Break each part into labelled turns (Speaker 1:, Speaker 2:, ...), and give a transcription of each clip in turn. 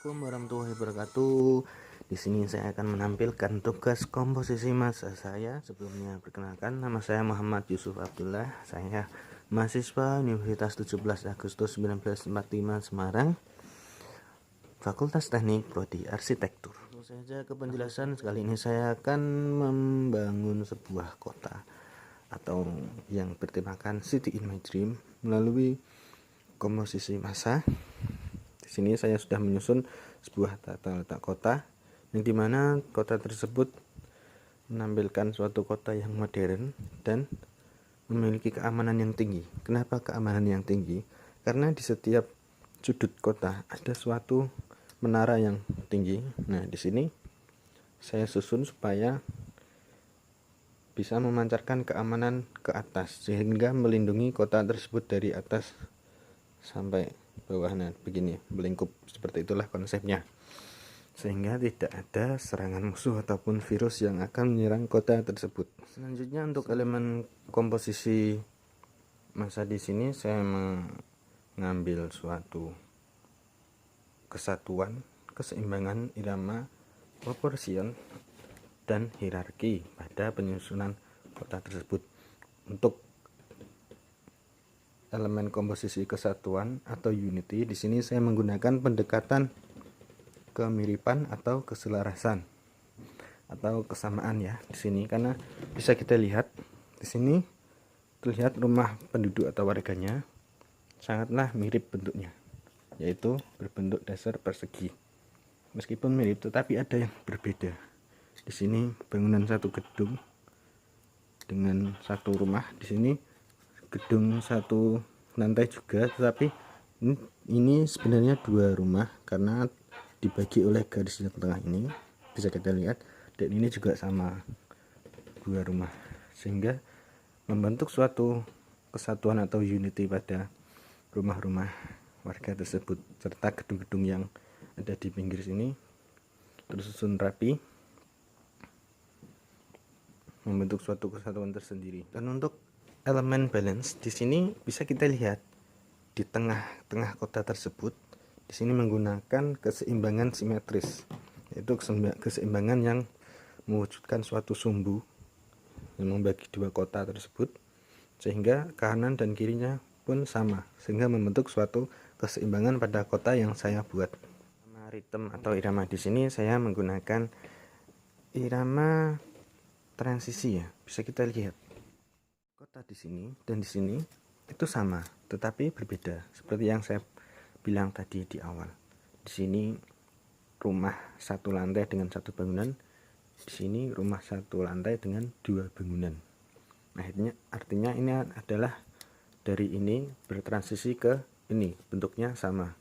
Speaker 1: Assalamualaikum warahmatullahi wabarakatuh. Di sini saya akan menampilkan tugas komposisi massa saya. Sebelumnya perkenalkan, nama saya Muhammad Yusuf Abdullah. Saya mahasiswa Universitas 17 Agustus 1945 Semarang, Fakultas Teknik Prodi Arsitektur. Langsung saja ke penjelasan. Kali ini saya akan membangun sebuah kota atau yang bertemakan City in My Dream melalui komposisi massa. Di sini saya sudah menyusun sebuah tata letak kota, yang dimana kota tersebut menampilkan suatu kota yang modern dan memiliki keamanan yang tinggi. Kenapa keamanan yang tinggi? Karena di setiap sudut kota ada suatu menara yang tinggi. Nah, di sini saya susun supaya bisa memancarkan keamanan ke atas, sehingga melindungi kota tersebut dari atas sampai bawah. Nah, begini, melingkup, seperti itulah konsepnya, sehingga tidak ada serangan musuh ataupun virus yang akan menyerang kota tersebut. Selanjutnya, untuk elemen komposisi massa di sini saya mengambil suatu kesatuan, keseimbangan, irama, proporsion, dan hierarki pada penyusunan kota tersebut. Untuk elemen komposisi kesatuan atau unity, di sini saya menggunakan pendekatan kemiripan atau keselarasan atau kesamaan ya di sini, karena bisa kita lihat di sini terlihat rumah penduduk atau warganya sangatlah mirip bentuknya, yaitu berbentuk dasar persegi. Meskipun mirip, tetapi ada yang berbeda. Di sini bangunan satu gedung dengan satu rumah, di sini gedung satu lantai juga, tetapi ini sebenarnya dua rumah karena dibagi oleh garis yang tengah ini, bisa kita lihat, dan ini juga sama, dua rumah, sehingga membentuk suatu kesatuan atau unity pada rumah-rumah warga tersebut, serta gedung-gedung yang ada di pinggir sini tersusun rapi membentuk suatu kesatuan tersendiri. Dan untuk elemen balance di sini bisa kita lihat di tengah-tengah kota tersebut, di sini menggunakan keseimbangan simetris, yaitu keseimbangan yang mewujudkan suatu sumbu yang membagi dua kota tersebut, sehingga kanan dan kirinya pun sama, sehingga membentuk suatu keseimbangan pada kota yang saya buat. Ritme atau irama di sini saya menggunakan irama transisi ya, bisa kita lihat kota di sini dan di sini itu sama, tetapi berbeda. Seperti yang saya bilang tadi di awal, di sini rumah satu lantai dengan satu bangunan, di sini rumah satu lantai dengan dua bangunan. Nah, artinya ini adalah dari ini bertransisi ke ini, bentuknya sama,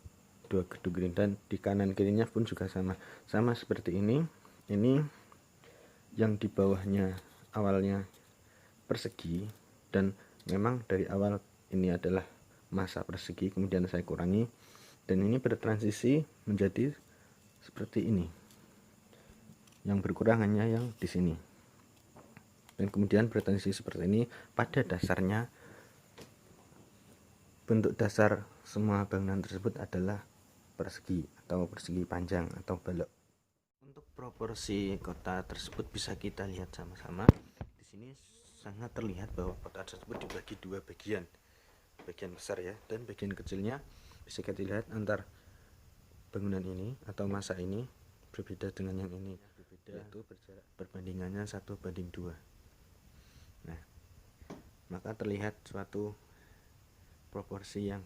Speaker 1: dua gedung ini, dan di kanan kirinya pun juga sama seperti ini. Ini yang di bawahnya awalnya persegi, dan memang dari awal ini adalah massa persegi, kemudian saya kurangi, dan ini bertransisi menjadi seperti ini, yang berkurang hanya yang di sini, dan kemudian bertransisi seperti ini. Pada dasarnya bentuk dasar semua bangunan tersebut adalah persegi atau persegi panjang atau balok. Untuk proporsi kota tersebut bisa kita lihat sama-sama. Di sini sangat terlihat bahwa kota tersebut dibagi dua bagian besar ya, dan bagian kecilnya bisa kita lihat antar bangunan ini atau massa ini berbeda dengan yang ini, yaitu berjarak perbandingannya 1:2. Nah, maka terlihat suatu proporsi yang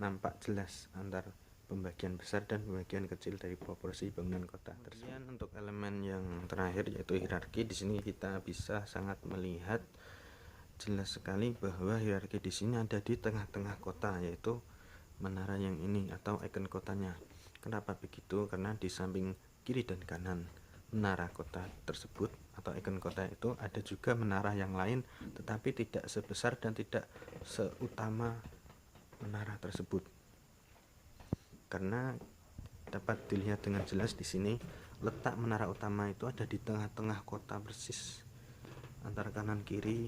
Speaker 1: nampak jelas antar pembagian besar dan pembagian kecil dari proporsi bangunan kota tersebut. Kemudian untuk elemen yang terakhir yaitu hierarki, di sini kita bisa sangat melihat jelas sekali bahwa hierarki di sini ada di tengah-tengah kota, yaitu menara yang ini atau ikon kotanya. Kenapa begitu? Karena di samping kiri dan kanan menara kota tersebut atau ikon kota itu ada juga menara yang lain, tetapi tidak sebesar dan tidak seutama menara tersebut. Karena dapat dilihat dengan jelas di sini, letak menara utama itu ada di tengah-tengah kota persis, antara kanan kiri,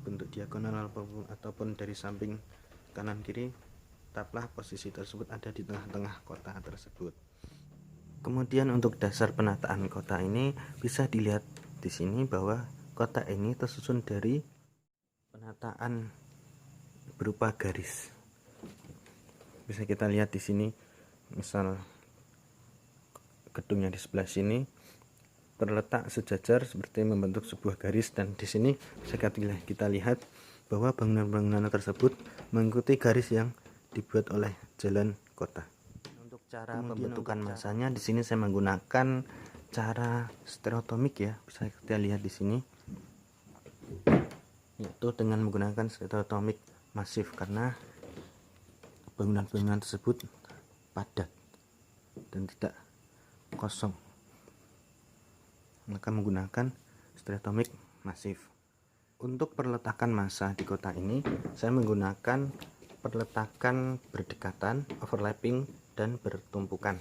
Speaker 1: bentuk diagonal ataupun dari samping kanan kiri tetaplah posisi tersebut ada di tengah-tengah kota tersebut. Kemudian untuk dasar penataan kota ini bisa dilihat di sini bahwa kota ini tersusun dari penataan berupa garis. Bisa kita lihat di sini, misal gedungnya di sebelah sini terletak sejajar seperti membentuk sebuah garis, dan di sini bisa kita lihat bahwa bangunan-bangunan tersebut mengikuti garis yang dibuat oleh jalan kota. Untuk cara pembentukan masanya di sini saya menggunakan cara stereotomik ya, bisa kita lihat di sini, yaitu dengan menggunakan stereotomik masif karena bangunan-bangunan tersebut padat dan tidak kosong, maka menggunakan stereotomik masif. Untuk perletakan massa di kota ini saya menggunakan perletakan berdekatan, overlapping, dan bertumpukan.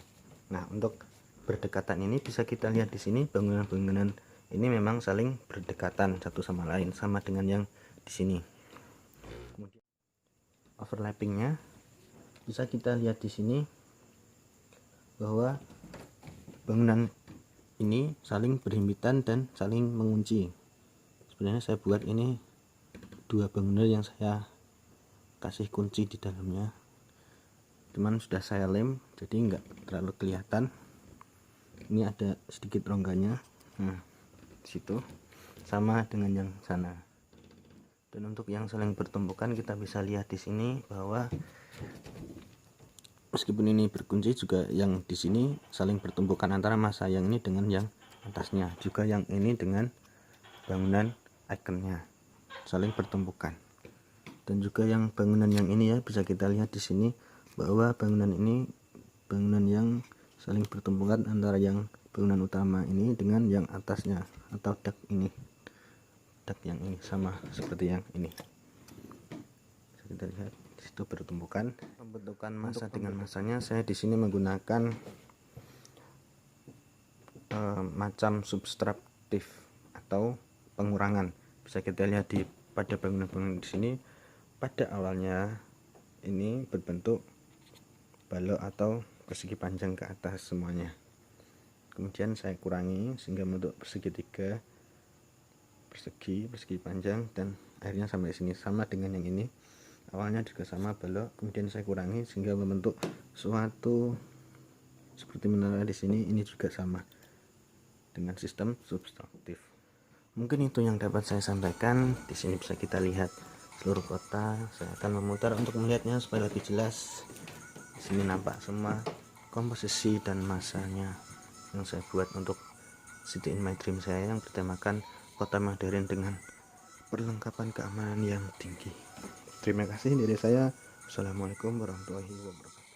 Speaker 1: Nah, untuk berdekatan ini bisa kita lihat di sini, bangunan-bangunan ini memang saling berdekatan satu sama lain, sama dengan yang di sini. Kemudian overlappingnya bisa kita lihat di sini bahwa bangunan ini saling berhimpitan dan saling mengunci. Sebenarnya saya buat ini dua bangunan yang saya kasih kunci di dalamnya, cuman sudah saya lem jadi enggak terlalu kelihatan. Ini ada sedikit rongganya, nah situ sama dengan yang sana. Dan untuk yang saling bertumpukan kita bisa lihat di sini bahwa meskipun ini berkunci, juga yang di sini saling bertumpukan antara massa yang ini dengan yang atasnya, juga yang ini dengan bangunan ikonnya saling bertumpukan. Dan juga yang bangunan yang ini ya, bisa kita lihat di sini bahwa bangunan ini bangunan yang saling bertumpukan antara yang bangunan utama ini dengan yang atasnya atau dak ini. Dak yang ini sama seperti yang ini. Bisa kita lihat di situ bertumpukan. Pembentukan massa dengan massanya saya di sini menggunakan macam subtraktif atau pengurangan. Bisa kita lihat pada bangunan-bangunan di sini, pada awalnya ini berbentuk balok atau persegi panjang ke atas semuanya. Kemudian saya kurangi sehingga membentuk persegitiga, persegi panjang, dan akhirnya sampai sini sama dengan yang ini. Awalnya juga sama balok, kemudian saya kurangi sehingga membentuk suatu seperti menara di sini. Ini juga sama dengan sistem subtraktif. Mungkin itu yang dapat saya sampaikan. Di sini bisa kita lihat seluruh kota. Saya akan memutar untuk melihatnya supaya lebih jelas. Di sini nampak semua komposisi dan masanya yang saya buat untuk City in My Dream saya yang bertemakan kota modern dengan perlengkapan keamanan yang tinggi. Terima kasih dari saya. Assalamualaikum warahmatullahi wabarakatuh.